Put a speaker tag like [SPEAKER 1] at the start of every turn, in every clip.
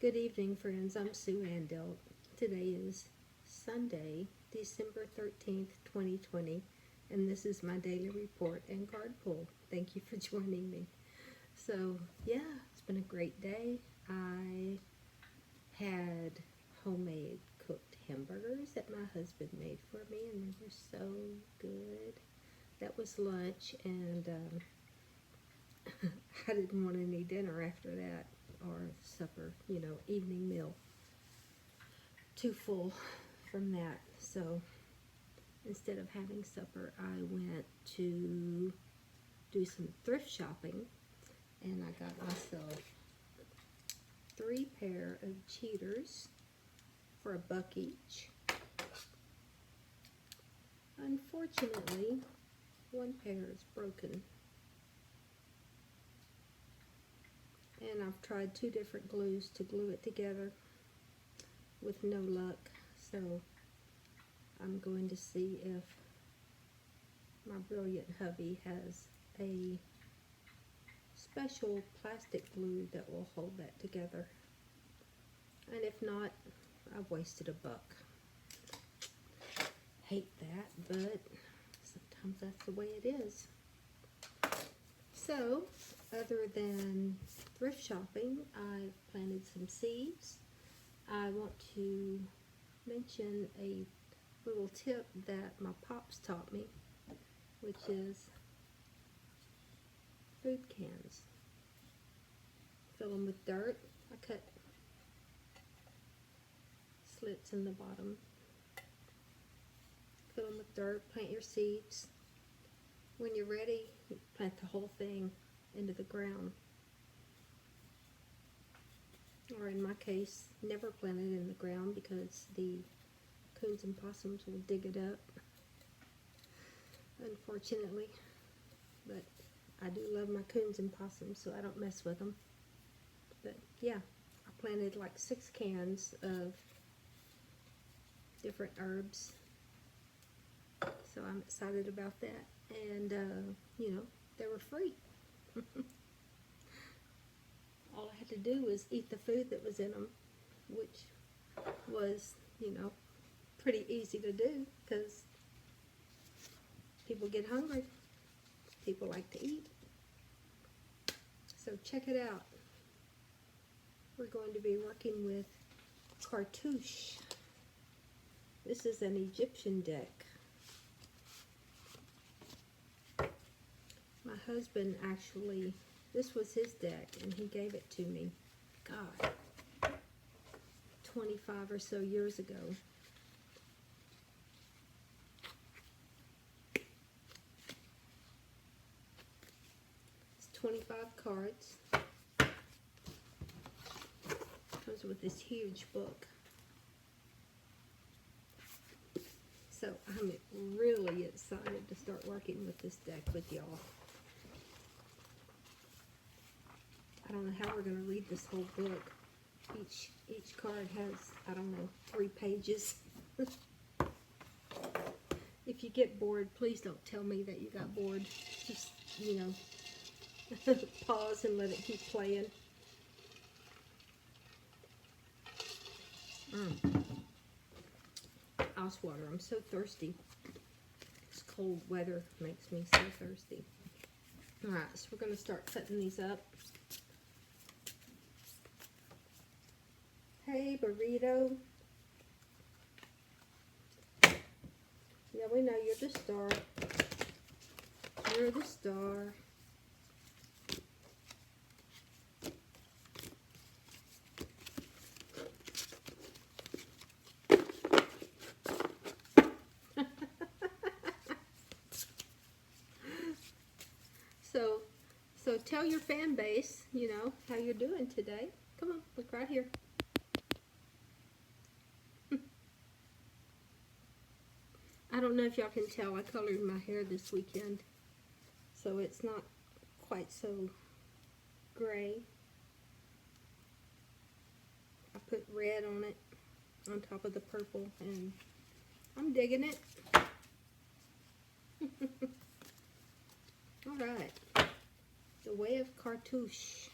[SPEAKER 1] Good evening, friends. I'm Sue Andel. Today is Sunday, December 13th, 2020, and this is my daily report and card pull. Thank you for joining me. So, yeah, it's been a great day. I had homemade cooked hamburgers that my husband made for me, and they were so good. That was lunch, and I didn't want any dinner after that, or supper, evening meal. Too full from that. So instead of having supper, I went to do some thrift shopping, and I got myself 3 pair of cheaters for $1 each. Unfortunately, one pair is broken. And I've tried 2 different glues to glue it together with no luck. So I'm going to see if my brilliant hubby has a special plastic glue that will hold that together. And if not, I've wasted $1. Hate that, but sometimes that's the way it is. So, other than thrift shopping, I've planted some seeds. I want to mention a little tip that my pops taught me, which is food cans. Fill them with dirt. I cut slits in the bottom. Fill them with dirt, plant your seeds. When you're ready, you plant the whole thing into the ground. Or in my case, never plant it in the ground because the coons and possums will dig it up, unfortunately. But I do love my coons and possums, so I don't mess with them. But yeah, I planted like 6 cans of different herbs, so I'm excited about that. And they were free. All I had to do was eat the food that was in them, which was, pretty easy to do because people get hungry. People like to eat. So check it out. We're going to be working with Cartouche. This is an Egyptian deck. My husband actually, this was his deck, and he gave it to me, God, 25 or so years ago. It's 25 cards. Comes with this huge book. So I'm really excited to start working with this deck with y'all. I don't know how we're going to read this whole book. Each card has, 3 pages. If you get bored, please don't tell me that you got bored. Just, pause and let it keep playing. Ice water. I'm so thirsty. This cold weather makes me so thirsty. Alright, so we're going to start cutting these up. Hey, burrito. Yeah, we know you're the star. You're the star. So tell your fan base, how you're doing today. Come on, look right here. I don't know if y'all can tell, I colored my hair this weekend, so it's not quite so gray. I put red on it, on top of the purple, and I'm digging it. Alright, the way of Cartouche.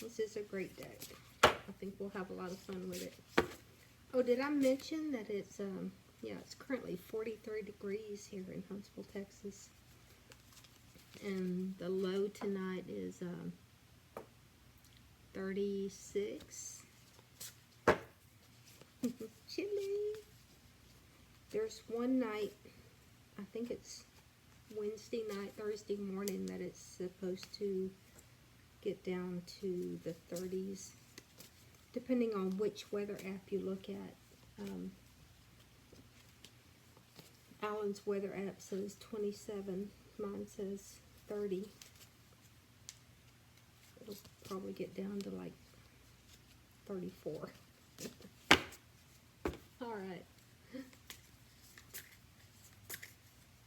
[SPEAKER 1] This is a great deck. I think we'll have a lot of fun with it. Oh, did I mention that it's, yeah, it's currently 43 degrees here in Huntsville, Texas. And the low tonight is 36. Chilly. There's one night, I think it's Wednesday night, Thursday morning, that it's supposed to get down to the 30s, depending on which weather app you look at. Alan's weather app says 27, mine says 30. It'll probably get down to like 34. Alright.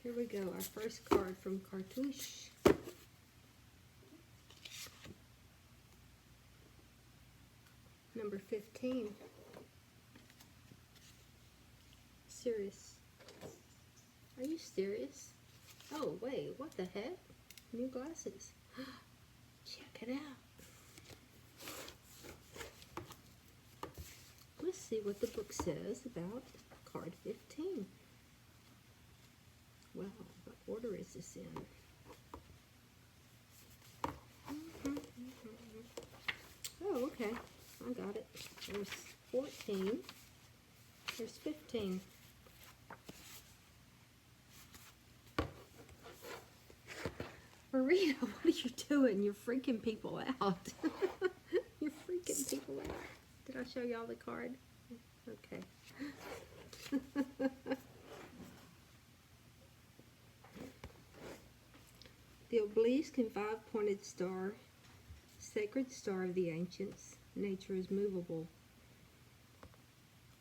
[SPEAKER 1] Here we go, our first card from Cartouche. Number 15. Serious. Are you serious? Oh, wait, what the heck? New glasses. Check it out. Let's see what the book says about card 15. Wow, what order is this in? Oh, okay. I got it. There's 14. There's 15. Marina, what are you doing? You're freaking people out. You're freaking people out. Did I show y'all the card? Okay. The obelisk and five-pointed star, sacred star of the ancients. Nature is movable.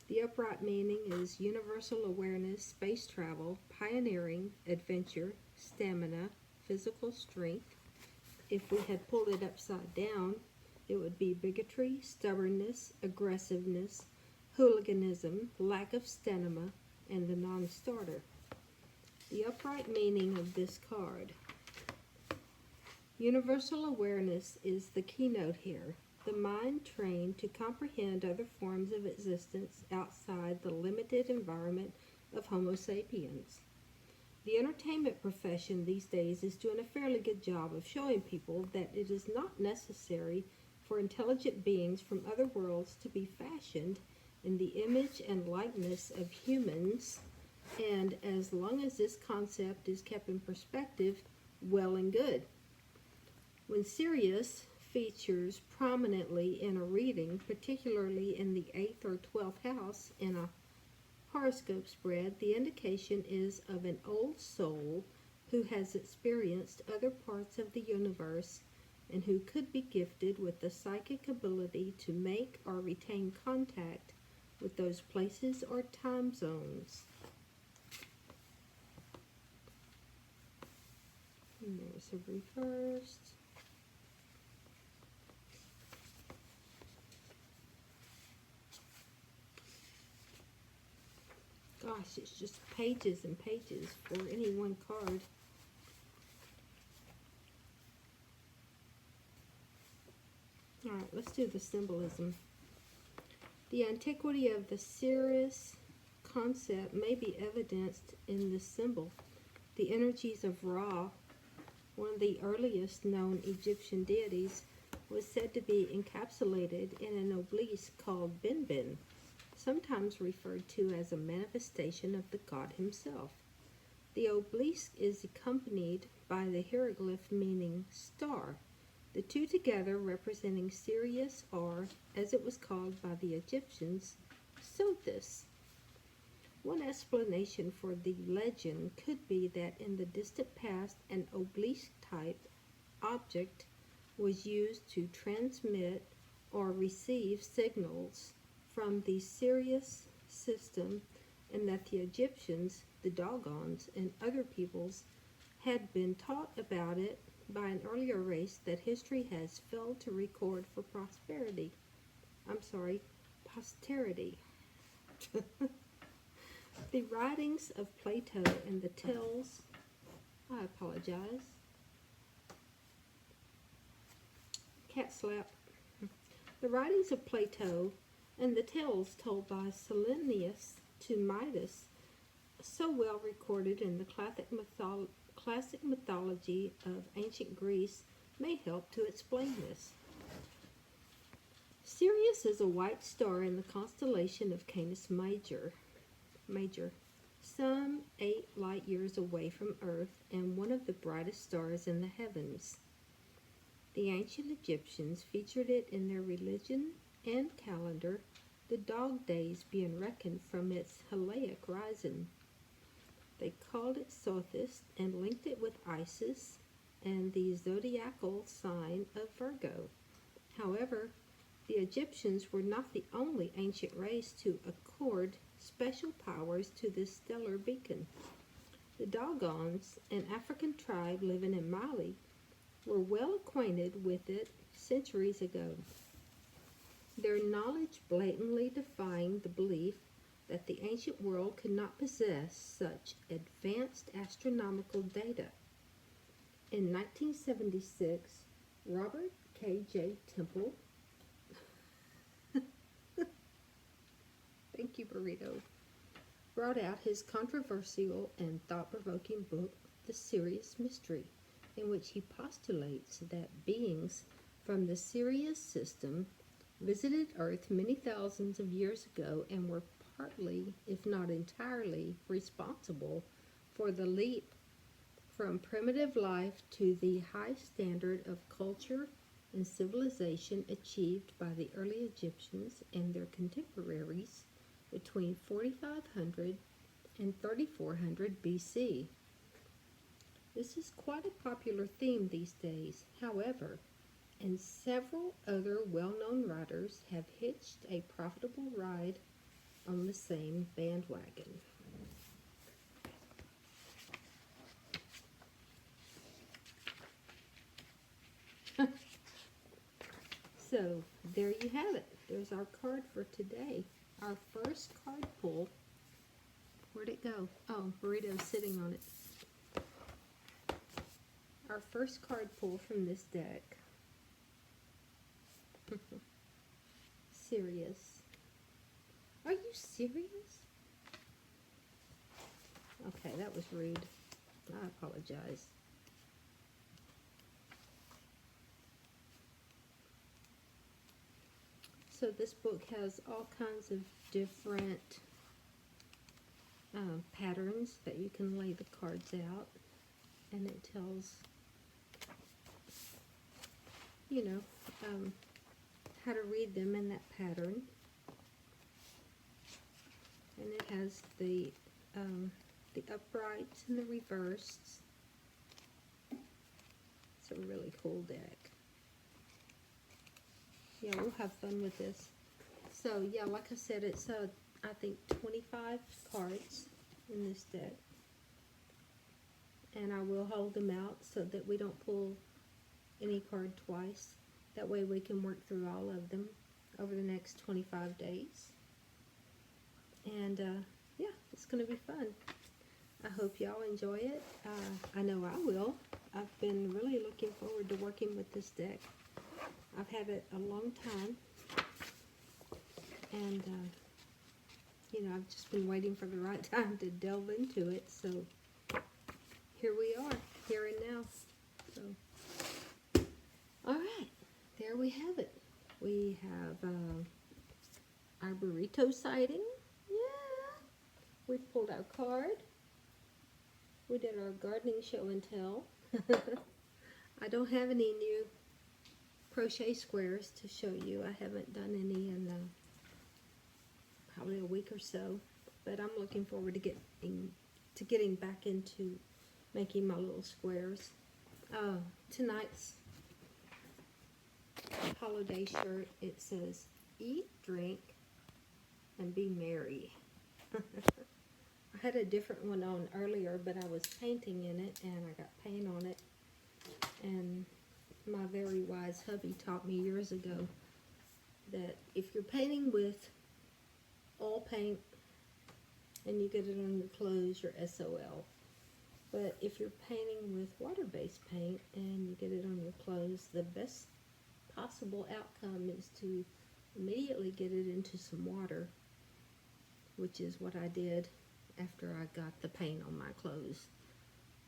[SPEAKER 1] The upright meaning is universal awareness, space travel, pioneering, adventure, stamina, physical strength. If we had pulled it upside down, it would be bigotry, stubbornness, aggressiveness, hooliganism, lack of stamina, and the non-starter. The upright meaning of this card. Universal awareness is the keynote here. The mind trained to comprehend other forms of existence outside the limited environment of Homo sapiens. The entertainment profession these days is doing a fairly good job of showing people that it is not necessary for intelligent beings from other worlds to be fashioned in the image and likeness of humans, and as long as this concept is kept in perspective, well and good. When Sirius features prominently in a reading, particularly in the 8th or 12th house in a horoscope spread, the indication is of an old soul who has experienced other parts of the universe and who could be gifted with the psychic ability to make or retain contact with those places or time zones. And there's a reversed. Gosh, it's just pages and pages for any one card. Alright, let's do the symbolism. The antiquity of the Sirius concept may be evidenced in this symbol. The energies of Ra, one of the earliest known Egyptian deities, was said to be encapsulated in an obelisk called Benben, sometimes referred to as a manifestation of the god himself. The obelisk is accompanied by the hieroglyph meaning star, the two together representing Sirius, or, as it was called by the Egyptians, Sothis. One explanation for the legend could be that in the distant past an obelisk-type object was used to transmit or receive signals from the Sirius system, and that the Egyptians, the Dogons, and other peoples had been taught about it by an earlier race that history has failed to record for posterity. The writings of Plato and the tales, I apologize, cat slap, The writings of Plato and the tales told by Silenus to Midas, so well recorded in the classic mythology of ancient Greece, may help to explain this. Sirius is a white star in the constellation of Canis Major, some 8 light years away from Earth and one of the brightest stars in the heavens. The ancient Egyptians featured it in their religion and calendar, the dog days being reckoned from its Helaic rising. They called it Sothis and linked it with Isis and the zodiacal sign of Virgo. However, the Egyptians were not the only ancient race to accord special powers to this stellar beacon. The Dogons, an African tribe living in Mali, were well acquainted with it centuries ago. Their knowledge blatantly defying the belief that the ancient world could not possess such advanced astronomical data. In 1976, Robert K.J. Temple, thank you, Burrito, brought out his controversial and thought-provoking book, The Sirius Mystery, in which he postulates that beings from the Sirius system visited Earth many thousands of years ago and were partly, if not entirely, responsible for the leap from primitive life to the high standard of culture and civilization achieved by the early Egyptians and their contemporaries between 4500 and 3400 BC. This is quite a popular theme these days, however, and several other well-known writers have hitched a profitable ride on the same bandwagon. So, there you have it. There's our card for today. Our first card pull. Where'd it go? Oh, Burrito's sitting on it. Our first card pull from this deck. Serious. Are you serious? Okay, that was rude. I apologize. So this book has all kinds of different patterns that you can lay the cards out, and it tells, you know, how to read them in that pattern. And it has the uprights and the reversed. It's a really cool deck. Yeah, we'll have fun with this. So, yeah, like I said, it's, I think, 25 cards in this deck. And I will hold them out so that we don't pull any card twice. That way we can work through all of them over the next 25 days. And, yeah, it's going to be fun. I hope y'all enjoy it. I know I will. I've been really looking forward to working with this deck. I've had it a long time, and, you know, I've just been waiting for the right time to delve into it, so here we are, here and now. So, alright, there we have it. We have our burrito sighting. Yeah! We pulled our card. We did our gardening show and tell. I don't have any new crochet squares to show you. I haven't done any in probably a week or so, but I'm looking forward to getting back into making my little squares. Tonight's holiday shirt, it says eat, drink, and be merry. I had a different one on earlier, but I was painting in it and I got paint on it, and my very wise hubby taught me years ago that if you're painting with oil paint and you get it on your clothes, you're SOL. But if you're painting with water-based paint and you get it on your clothes, the best possible outcome is to immediately get it into some water, which is what I did after I got the paint on my clothes.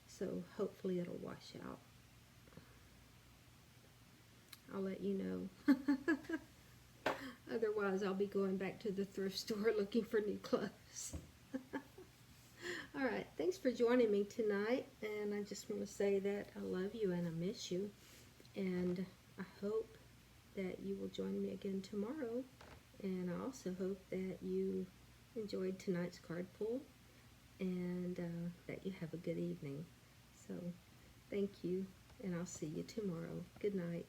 [SPEAKER 1] So hopefully it'll wash out. I'll let you know. Otherwise, I'll be going back to the thrift store looking for new clothes. All right, thanks for joining me tonight, and I just want to say that I love you and I miss you, and I hope that you will join me again tomorrow, and I also hope that you enjoyed tonight's card pull, and that you have a good evening. So, thank you, and I'll see you tomorrow. Good night.